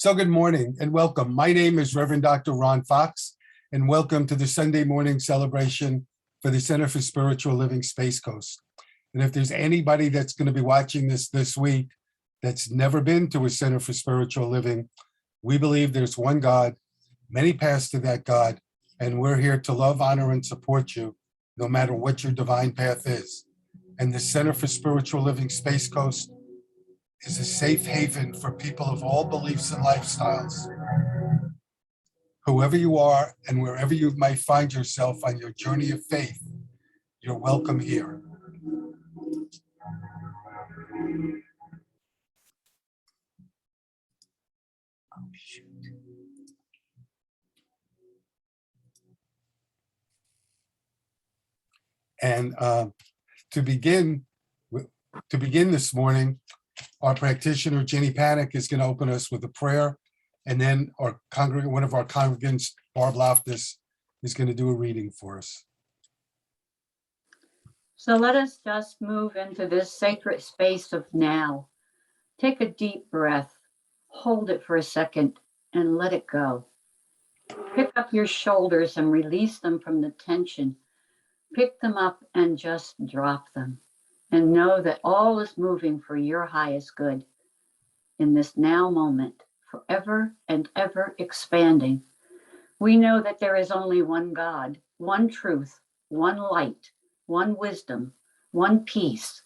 So good morning and welcome. My name is Reverend Dr. Ron Fox, and welcome to the Sunday morning celebration for the Center for Spiritual Living Space Coast. And if there's anybody that's going to be watching this week that's never been to a Center for Spiritual Living, we believe there's one God, many paths to that God, and we're here to love, honor, and support you, no matter what your divine path is. And the Center for Spiritual Living Space Coast is a safe haven for people of all beliefs and lifestyles. Whoever you are and wherever you might find yourself on your journey of faith, you're welcome here. And to begin this morning, our practitioner, Jenny Panic, is going to open us with a prayer, and then our one of our congregants, Barb Loftus, is going to do a reading for us. So let us just move into this sacred space of now. Take a deep breath, hold it for a second, and let it go. Pick up your shoulders and release them from the tension. Pick them up and just drop them. And know that all is moving for your highest good in this now moment, forever and ever expanding. We know that there is only one God, one truth, one light, one wisdom, one peace.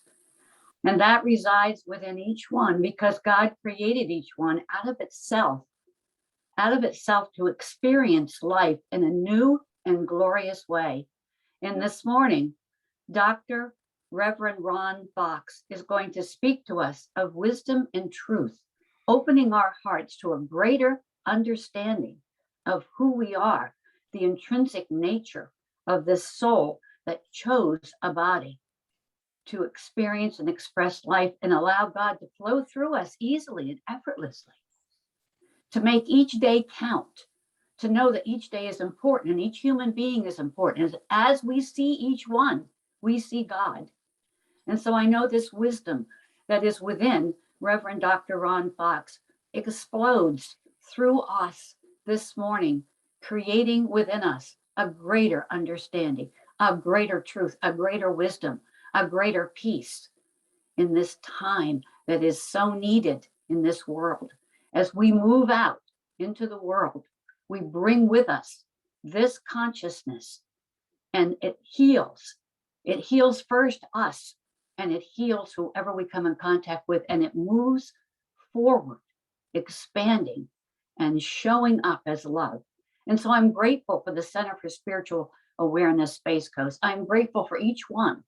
And that resides within each one because God created each one out of itself to experience life in a new and glorious way. And this morning, Dr. Reverend Ron Fox is going to speak to us of wisdom and truth, opening our hearts to a greater understanding of who we are, the intrinsic nature of this soul that chose a body to experience and express life and allow God to flow through us easily and effortlessly, to make each day count, to know that each day is important and each human being is important. As we see each one, we see God. And so I know this wisdom that is within Reverend Dr. Ron Fox explodes through us this morning, creating within us a greater understanding, a greater truth, a greater wisdom, a greater peace in this time that is so needed in this world. As we move out into the world, we bring with us this consciousness, and it heals. It heals first us, and it heals whoever we come in contact with, and it moves forward, expanding and showing up as love. And so I'm grateful for the Center for Spiritual Awareness Space Coast. I'm grateful for each one.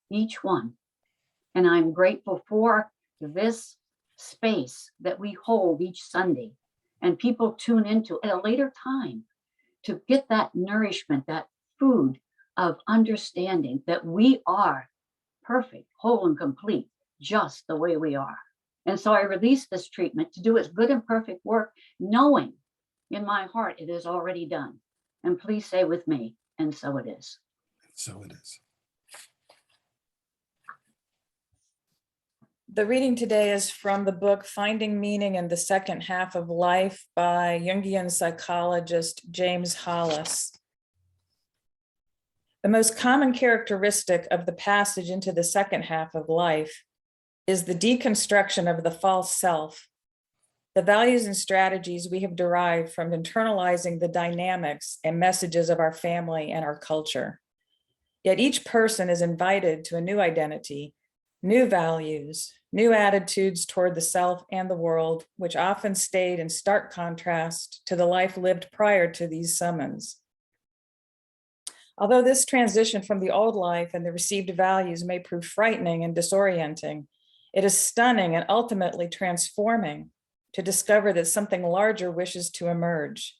And I'm grateful for this space that we hold each Sunday and people tune into at a later time to get that nourishment, that food of understanding that we are perfect, whole, and complete, just the way we are. And so I release this treatment to do its good and perfect work, knowing in my heart it is already done. And please say with me, and so it is. So it is. The reading today is from the book Finding Meaning in the Second Half of Life by Jungian psychologist James Hollis. The most common characteristic of the passage into the second half of life is the deconstruction of the false self, the values and strategies we have derived from internalizing the dynamics and messages of our family and our culture. Yet each person is invited to a new identity, new values, new attitudes toward the self and the world, which often stayed in stark contrast to the life lived prior to these summons. Although this transition from the old life and the received values may prove frightening and disorienting, it is stunning and ultimately transforming to discover that something larger wishes to emerge.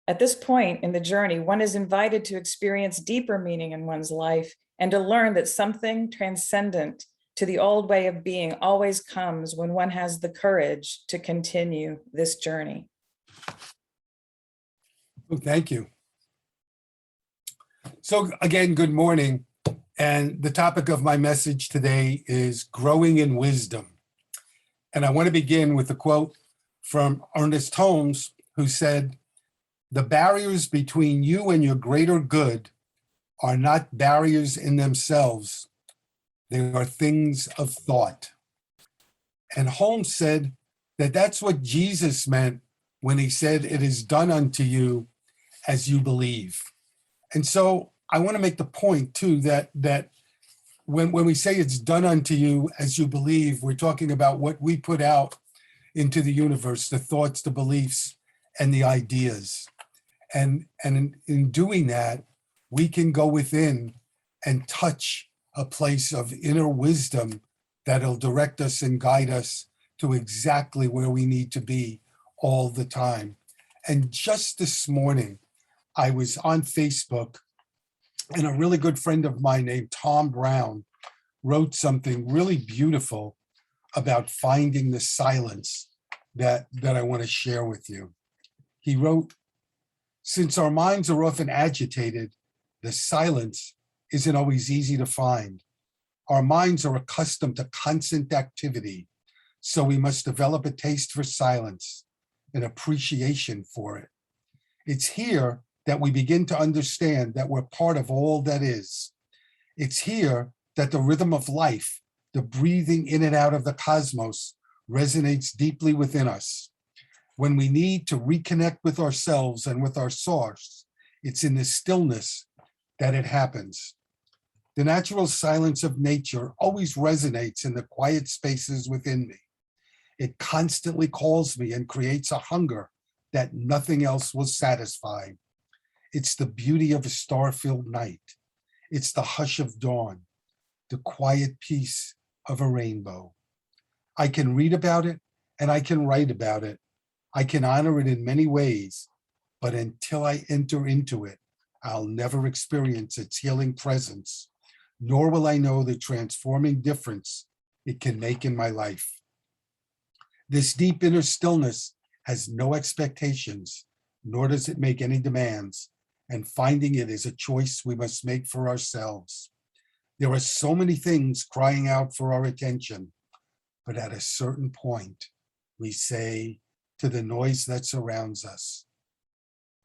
At this point in the journey, one is invited to experience deeper meaning in one's life and to learn that something transcendent to the old way of being always comes when one has the courage to continue this journey. Well, thank you. So again, good morning. And the topic of my message today is growing in wisdom. And I want to begin with a quote from Ernest Holmes, who said, "The barriers between you and your greater good are not barriers in themselves. They are things of thought." And Holmes said that that's what Jesus meant when he said, "It is done unto you as you believe." And so I want to make the point too that when we say it's done unto you as you believe, we're talking about what we put out into the universe, the thoughts, the beliefs, and the ideas. And in doing that, we can go within and touch a place of inner wisdom that'll direct us and guide us to exactly where we need to be all the time. And just this morning, I was on Facebook, and a really good friend of mine named Tom Brown wrote something really beautiful about finding the silence that I want to share with you. He wrote, "Since our minds are often agitated, the silence isn't always easy to find. Our minds are accustomed to constant activity, so we must develop a taste for silence, an appreciation for it. It's here that we begin to understand that we're part of all that is. It's here that the rhythm of life, the breathing in and out of the cosmos, resonates deeply within us. When we need to reconnect with ourselves and with our source, it's in the stillness that it happens. The natural silence of nature always resonates in the quiet spaces within me. It constantly calls me and creates a hunger that nothing else will satisfy. It's the beauty of a star-filled night. It's the hush of dawn, the quiet peace of a rainbow. I can read about it and I can write about it. I can honor it in many ways, but until I enter into it, I'll never experience its healing presence, nor will I know the transforming difference it can make in my life. This deep inner stillness has no expectations, nor does it make any demands, and finding it is a choice we must make for ourselves. There are so many things crying out for our attention, but at a certain point, we say to the noise that surrounds us,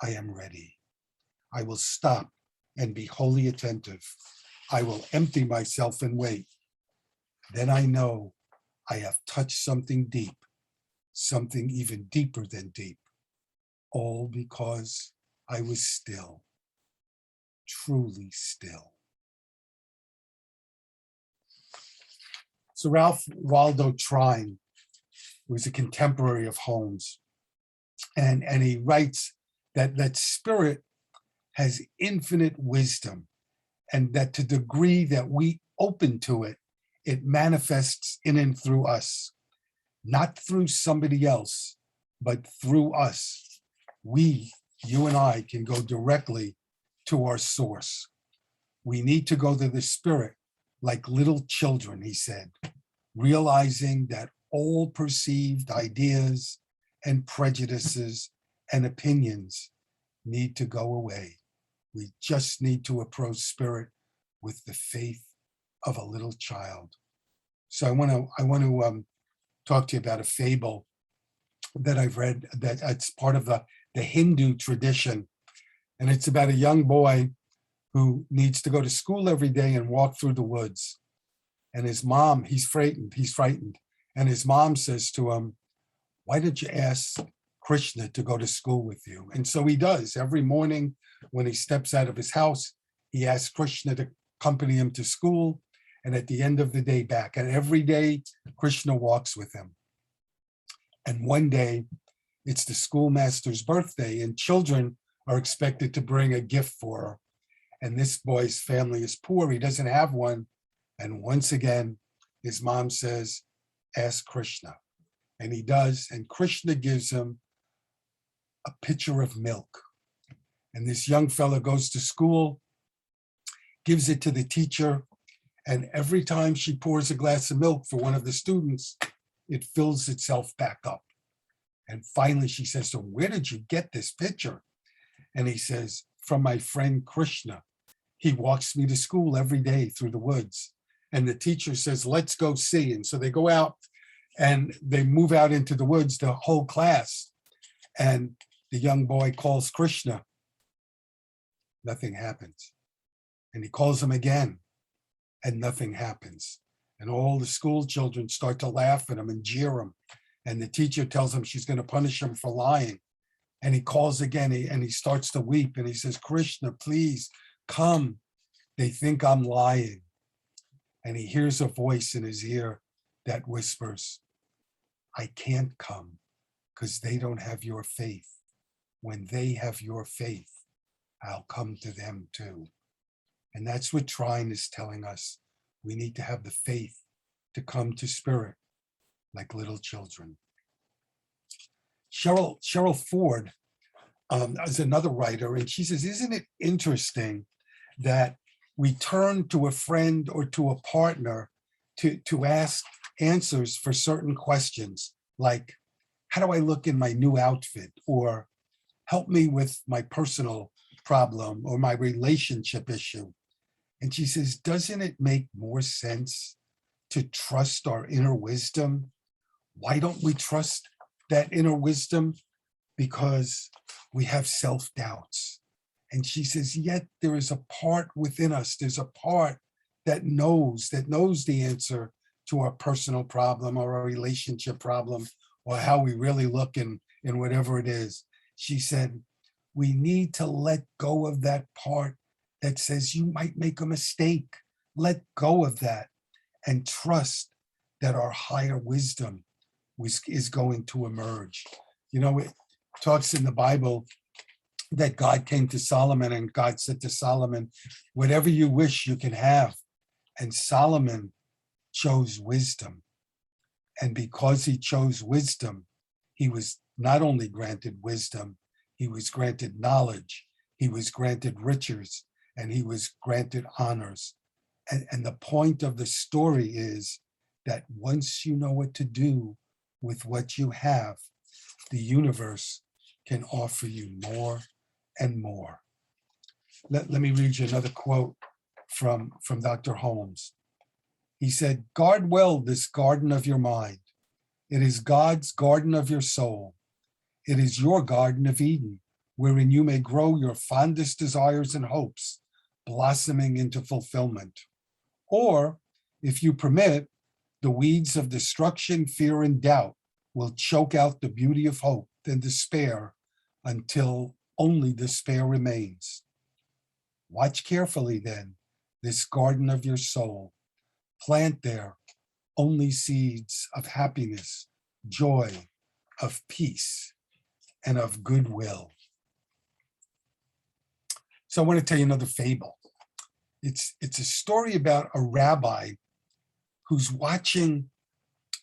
I am ready. I will stop and be wholly attentive. I will empty myself and wait. Then I know I have touched something deep, something even deeper than deep, all because I was still, truly still. So Ralph Waldo Trine was a contemporary of Holmes, and he writes that spirit has infinite wisdom, and that to the degree that we open to it, it manifests in and through us, not through somebody else, but through us. We, you and I, can go directly to our source. We need to go to the spirit like little children, he said, realizing that all perceived ideas and prejudices and opinions need to go away. We just need to approach spirit with the faith of a little child. So I want to talk to you about a fable that I've read, that it's part of the Hindu tradition. And it's about a young boy who needs to go to school every day and walk through the woods. And his mom, he's frightened. And his mom says to him, why don't you ask Krishna to go to school with you? And so he does. Every morning when he steps out of his house, he asks Krishna to accompany him to school, and at the end of the day back. And every day, Krishna walks with him. And one day, it's the schoolmaster's birthday, and children are expected to bring a gift for her. And this boy's family is poor. He doesn't have one. And once again, his mom says, ask Krishna. And he does. And Krishna gives him a pitcher of milk. And this young fellow goes to school, gives it to the teacher. And every time she pours a glass of milk for one of the students, it fills itself back up. And finally she says to him, where did you get this pitcher? And he says, from my friend Krishna. He walks me to school every day through the woods. And the teacher says, let's go see. And so they go out And they move out into the woods, the whole class. And the young boy calls Krishna. Nothing happens. And he calls him again, and nothing happens. And all the school children start to laugh at him and jeer him. And the teacher tells him she's going to punish him for lying. And he calls again, and he starts to weep. And he says, Krishna, please come. They think I'm lying. And he hears a voice in his ear that whispers, I can't come because they don't have your faith. When they have your faith, I'll come to them too. And that's what Trine is telling us. We need to have the faith to come to spirit like little children. Cheryl Ford is another writer, and she says, isn't it interesting that we turn to a friend or to a partner to ask answers for certain questions, like, how do I look in my new outfit? Or help me with my personal problem or my relationship issue. And she says, doesn't it make more sense to trust our inner wisdom? Why don't we trust that inner wisdom? Because we have self-doubts. And she says, yet there is a part within us, there's a part that knows the answer to our personal problem or our relationship problem or how we really look in whatever it is. She said, we need to let go of that part that says you might make a mistake. Let go of that and trust that our higher wisdom is going to emerge. You know, it talks in the Bible that God came to Solomon and God said to Solomon, whatever you wish you can have. And Solomon chose wisdom. And because he chose wisdom, he was not only granted wisdom, he was granted knowledge, he was granted riches, and he was granted honors. And the point of the story is that once you know what to do with what you have, the universe can offer you more and more. Let me read you another quote from Dr. Holmes. He said, guard well this garden of your mind. It is God's garden of your soul. It is your garden of Eden, wherein you may grow your fondest desires and hopes, blossoming into fulfillment. Or, if you permit, the weeds of destruction, fear, and doubt will choke out the beauty of hope and despair until only despair remains. Watch carefully then this garden of your soul. Plant there only seeds of happiness, joy, of peace, and of goodwill. So I want to tell you another fable. It's a story about a rabbi who's watching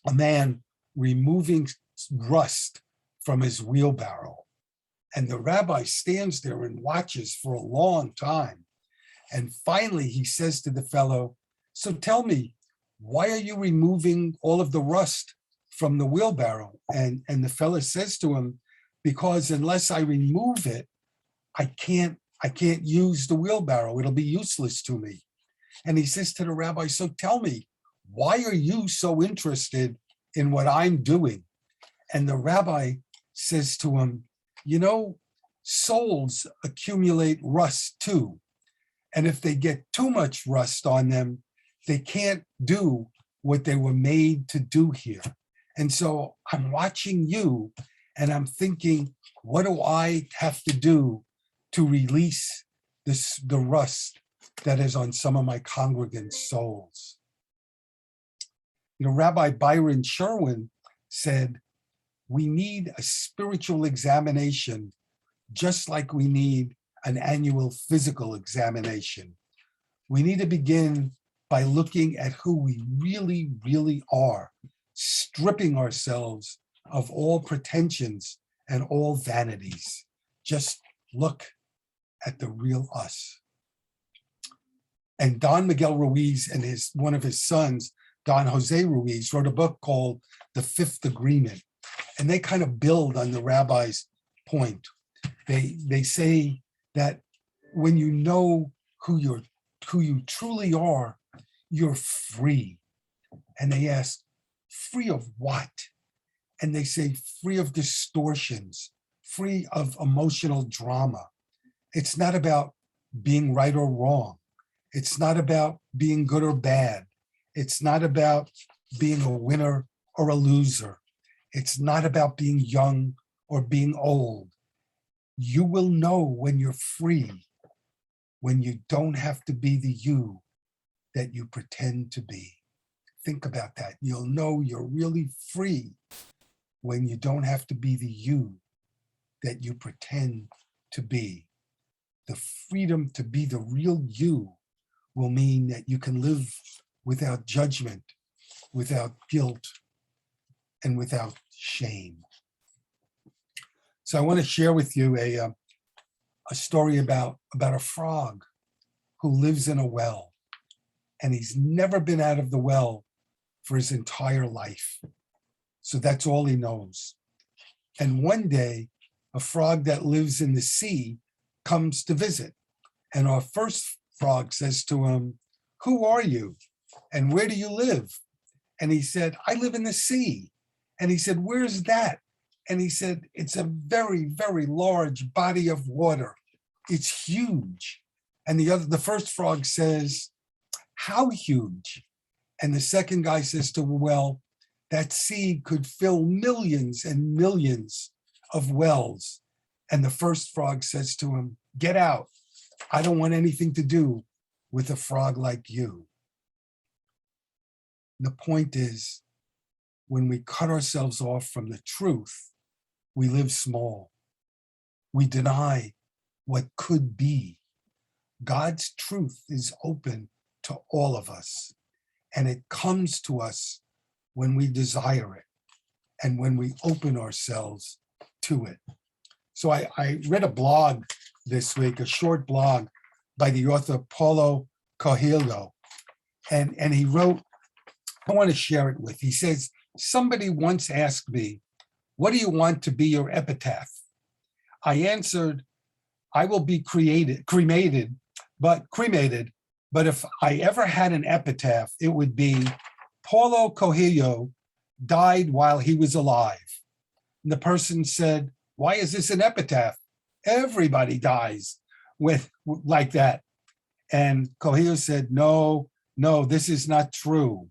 a man removing rust from his wheelbarrow. And the rabbi stands there and watches for a long time. And finally, he says to the fellow, so tell me, why are you removing all of the rust from the wheelbarrow? And the fellow says to him, because unless I remove it, I can't use the wheelbarrow. It'll be useless to me. And he says to the rabbi, so tell me, why are you so interested in what I'm doing? And the rabbi says to him, you know, souls accumulate rust too. And if they get too much rust on them, they can't do what they were made to do here. And so I'm watching you and I'm thinking, what do I have to do to release the rust that is on some of my congregants' souls? You know, Rabbi Byron Sherwin said, we need a spiritual examination just like we need an annual physical examination. We need to begin by looking at who we really, really are, stripping ourselves of all pretensions and all vanities. Just look at the real us. And Don Miguel Ruiz and one of his sons, Don Jose Ruiz, wrote a book called The Fifth Agreement. And they kind of build on the rabbi's point. They say that when you know who you truly are, you're free. And they ask, free of what? And they say free of distortions, free of emotional drama. It's not about being right or wrong. It's not about being good or bad. It's not about being a winner or a loser. It's not about being young or being old. You will know when you're free, when you don't have to be the you that you pretend to be. Think about that. You'll know you're really free when you don't have to be the you that you pretend to be. The freedom to be the real you will mean that you can live without judgment, without guilt, and without shame. So I want to share with you a story about a frog who lives in a well, and he's never been out of the well for his entire life. So that's all he knows. And one day, a frog that lives in the sea comes to visit. And our first frog says to him, "Who are you? And where do you live?" And he said, "I live in the sea." And he said, "Where's that?" And he said, "It's a very, very large body of water. It's huge." And the first frog says, "How huge?" And the second guy says to him, "Well, that sea could fill millions and millions of wells." And the first frog says to him, "Get out. I don't want anything to do with a frog like you." The point is, when we cut ourselves off from the truth, we live small. We deny what could be. God's truth is open to all of us, and it comes to us when we desire it and when we open ourselves to it. So I read a blog this week, a short blog by the author Paulo Coelho, and he wrote, I want to share it with. He says, "Somebody once asked me, 'What do you want to be your epitaph?' I answered, 'I will be cremated, but if I ever had an epitaph, it would be Paulo Coelho died while he was alive.'" And the person said, "Why is this an epitaph? Everybody dies like that." And Coelho said, no, this is not true.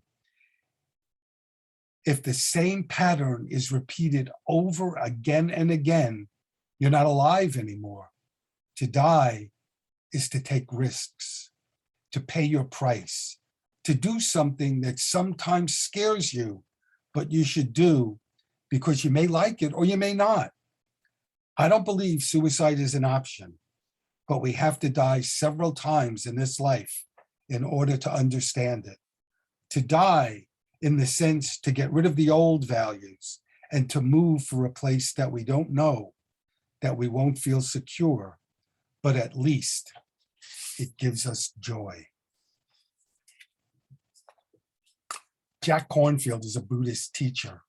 If the same pattern is repeated over again and again, you're not alive anymore. To die is to take risks, to pay your price, to do something that sometimes scares you, but you should do because you may like it or you may not. I don't believe suicide is an option, but we have to die several times in this life in order to understand it. To die in the sense to get rid of the old values and to move for a place that we don't know, that we won't feel secure, but at least it gives us joy. Jack Kornfield is a Buddhist teacher,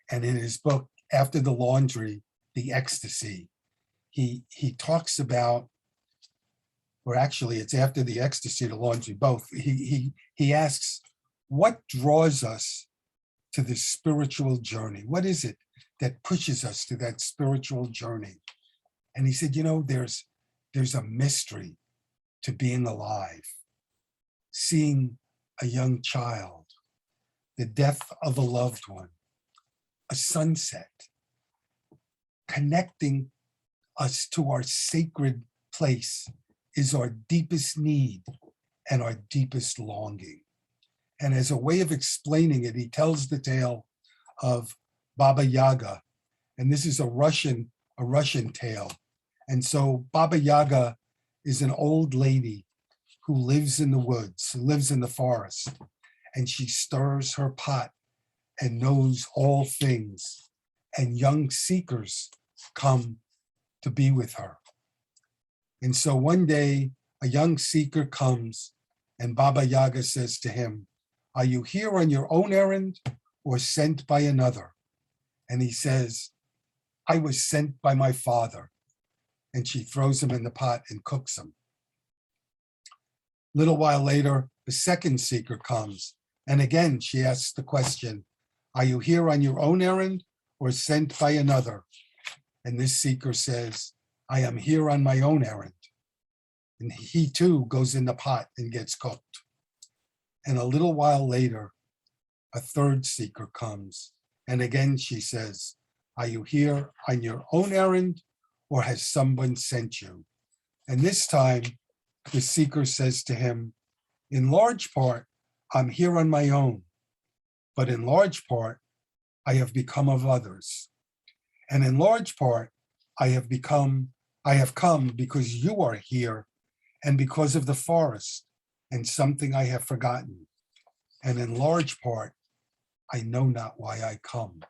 and in his book, After the Laundry, the Ecstasy, he talks about, or actually it's After the Ecstasy, the Laundry, both. He asks, what draws us to this spiritual journey? What is it that pushes us to that spiritual journey? And he said, there's a mystery to being alive. Seeing a young child, the death of a loved one, a sunset, connecting us to our sacred place is our deepest need and our deepest longing. And as a way of explaining it, he tells the tale of Baba Yaga. And this is a Russian tale. And so Baba Yaga is an old lady who lives in the woods, lives in the forest, and she stirs her pot and knows all things. And young seekers come to be with her. And so one day, a young seeker comes, and Baba Yaga says to him, "Are you here on your own errand or sent by another?" And he says, "I was sent by my father." And she throws him in the pot and cooks him. Little while later, the second seeker comes, and again she asks the question, Are you here on your own errand or sent by another? And this seeker says, I am here on my own errand. And he too goes in the pot and gets cooked. And a little while later, a third seeker comes. And again, she says, are you here on your own errand or has someone sent you? And this time, the seeker says to him, in large part, I'm here on my own, but in large part, I have become of others. And in large part, I have come because you are here and because of the forest and something I have forgotten. And in large part, I know not why I come.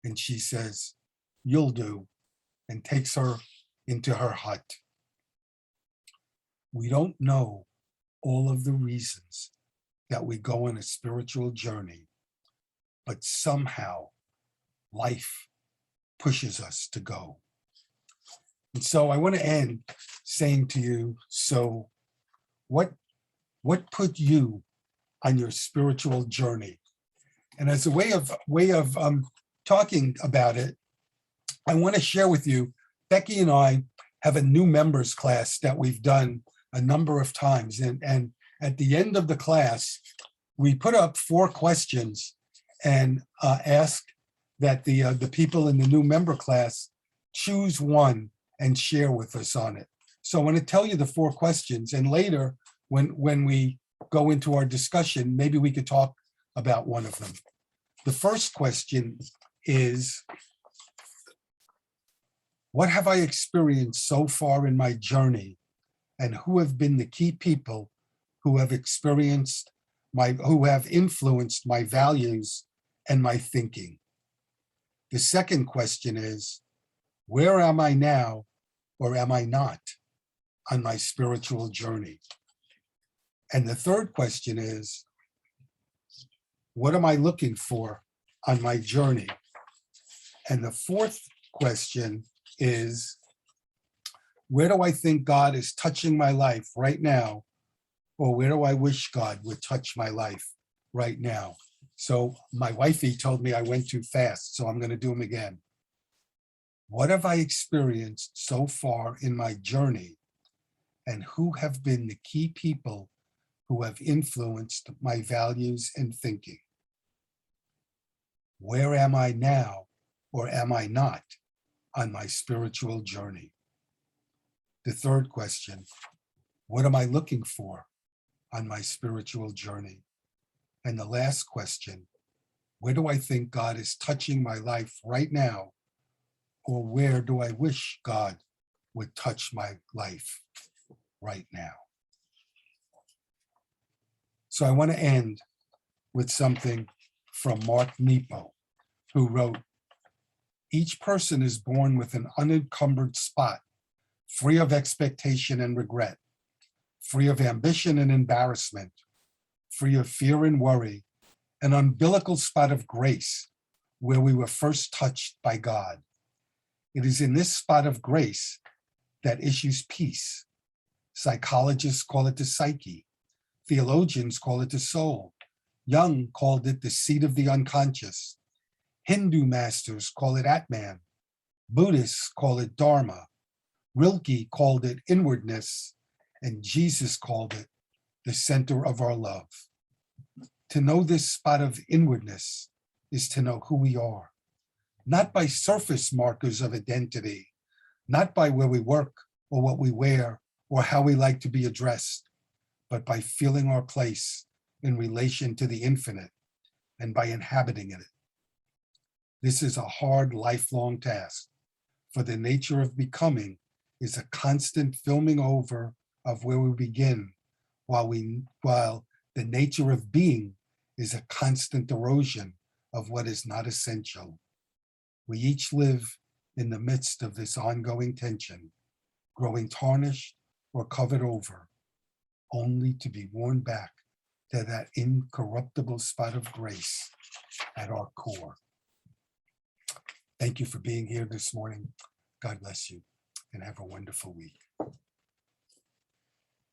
And she says, you'll do, and takes her into her hut. We don't know all of the reasons that we go on a spiritual journey, but somehow life pushes us to go. And so I want to end saying to you, so what put you on your spiritual journey? And as a way of talking about it, I want to share with you, Becky and I have a new members class that we've done a number of times. And at the end of the class, we put up 4 questions and ask that the people in the new member class choose one and share with us on it. So I want to tell you the 4 questions, and later when we go into our discussion, maybe we could talk about one of them. The first question is, what have I experienced so far in my journey, and who have been the key people who have influenced my values and my thinking? The second question is, where am I now, or am I not, on my spiritual journey? And the third question is, what am I looking for on my journey? And the fourth question is, where do I think God is touching my life right now? Or where do I wish God would touch my life right now? So my wifey told me I went too fast, so I'm going to do them again. What have I experienced so far in my journey? And who have been the key people who have influenced my values and thinking? Where am I now, or am I not, on my spiritual journey? The third question, what am I looking for on my spiritual journey? And the last question, where do I think God is touching my life right now, or where do I wish God would touch my life right now? So I want to end with something from Mark Nepo, who wrote, each person is born with an unencumbered spot, free of expectation and regret, free of ambition and embarrassment, free of fear and worry, an umbilical spot of grace where we were first touched by God. It is in this spot of grace that issues peace. Psychologists call it the psyche. Theologians call it the soul. Jung called it the seat of the unconscious. Hindu masters call it Atman. Buddhists call it Dharma. Rilke called it inwardness. And Jesus called it the center of our love. To know this spot of inwardness is to know who we are, not by surface markers of identity, not by where we work or what we wear or how we like to be addressed, but by feeling our place in relation to the infinite and by inhabiting it. This is a hard, lifelong task, for the nature of becoming is a constant filming over of where we begin, while the nature of being is a constant erosion of what is not essential. We each live in the midst of this ongoing tension, growing tarnished or covered over, only to be worn back to that incorruptible spot of grace at our core. Thank you for being here this morning. God bless you and have a wonderful week.